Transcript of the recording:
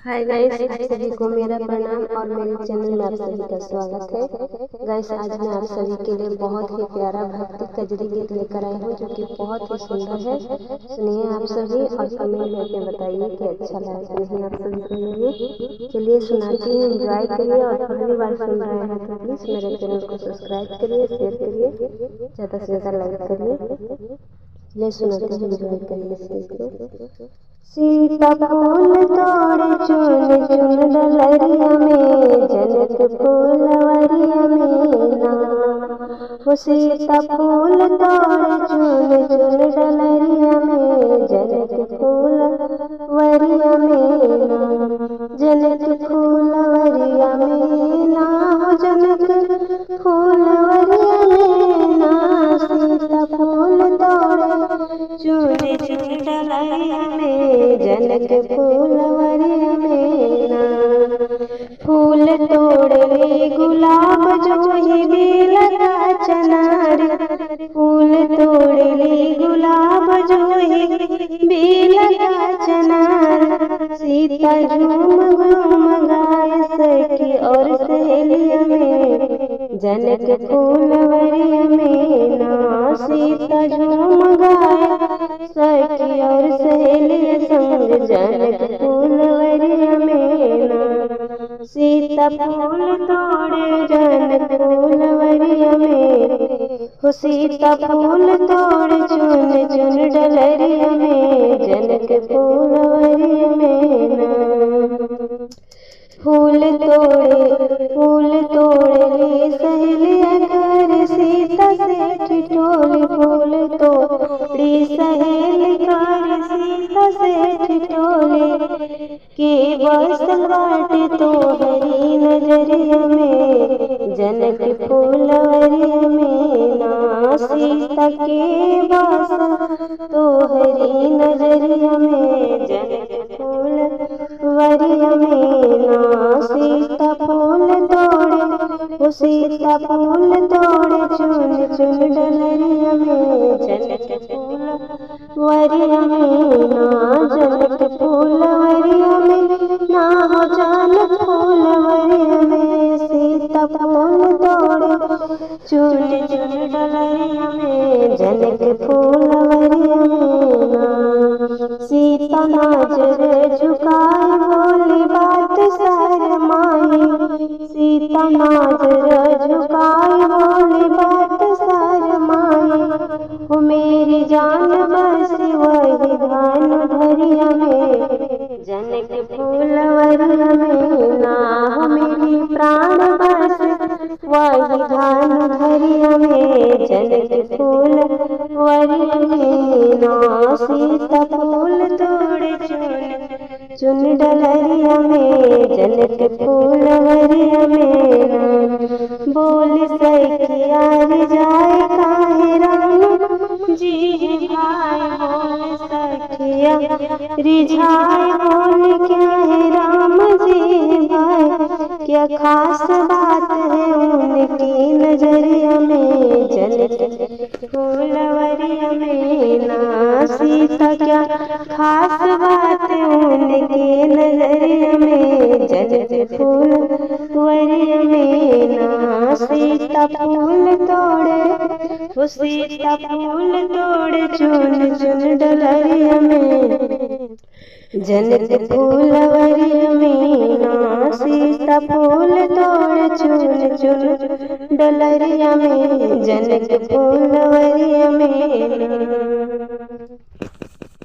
Hi guys, आप सभी को मेरा प्रणाम और मेरे चैनल में आप सभी का स्वागत है। गाइस, आज मैं आप सभी के लिए बहुत ही प्यारा भक्ति कजरी गीत लेकर आई हूँ जो कि बहुत ही सुंदर है। सुनिए आप सभी और कमेंट करके बताइए कि अच्छा लगा कि नहीं। आप सभी सुनिए। चलिए सुनाती हूँ, एंजॉय करिए और पहली बार सुन रहे हैं तो प्लीज़ मेरे चैनल को सब्सक्राइब करिए, शेयर करिए, ज़्यादा से ज़्यादा लाइक करिए। चलिए सुनाती हूँ, एंजॉय करिए इस गीत को। सीता फूल तोड़े चुन चुन डलरिया में, जनक फूलवरिया में ना। वो सीता फूल तोड़े चुन चुन डलरिया में, जनक फूलवरिया में ना। जनक फूलवरिया में ना, हो जनक फूलवरिया में ना। सीता फूल तोड़े चुन चुन डलरिया में, जनक फूलवरिया में ना। फूल तोड़े गुलाब जोही बेला का चनार, फूल तोड़े गुलाब जोही बेला का चनार। सीता झूम घूम गाय सखी और सहेलिया में, जनक फूलवरिया में ना। सीता झूम गाय सखी और सहेली संग, जनक फूलवरिया में ना। सीता फूल तोड़े जनक फूलवरिया में, हो सीता फूल तोड़े चुन चुन डलरिया में, जनक फूलवरिया में ना। फूल तोड़े ले सहेलिया कर सीता से ठिठोली। फूल तोड़ी सहेली कर सीता से ठिठोली, के बसल बाटे तो हरी नजरिया में, जनक फूलवरिया में ना। सीता के बसल तो हरी नजरिया में, जनक फूलवरिया में ना। सीता फूल तोड़े, वो सीता फूल तोड़े चुन चुन डलरिया में, जनक फूलवरिया में ना। जनक फूलवरिया में ना, हो जनक फूलवरिया में। सीता फूल तोड़े चुन चुन डलरिया में, जनक फूलवरिया में ना। सीता नजर झुकाए बोली बात शरमाई, सीता नजर झुकाए बोली बात शरमाई। वो मेरी जान बसी वही भानु धरिया में, जनक फूलवरिया में ना। हो मेरी प्राण बस वही भानु धरिया में, जनक फूलवरिया में ना। सीता फूल तोड़े चुन चुन डलरिया में, जनक फूलवरिया में ना। बोल सखिया रिझाए काहे राम जी भाई, बोल सखिया रिझाए बोल क्या है राम जी भाई। क्या खास बात है उनकी नजरिया में, जनक फूलवरिया में ना। सीता क्या खास बात है उनके नजरिया में, जनक फूलवरिया में ना। सीता फूल तोड़े, वो सीता फूल तोड़े चुन चुन डलरिया में, जनक फूलवरिया में ना। सीता फूल तोड़े चुन चुन डलरिया में, जनक फूलवरिया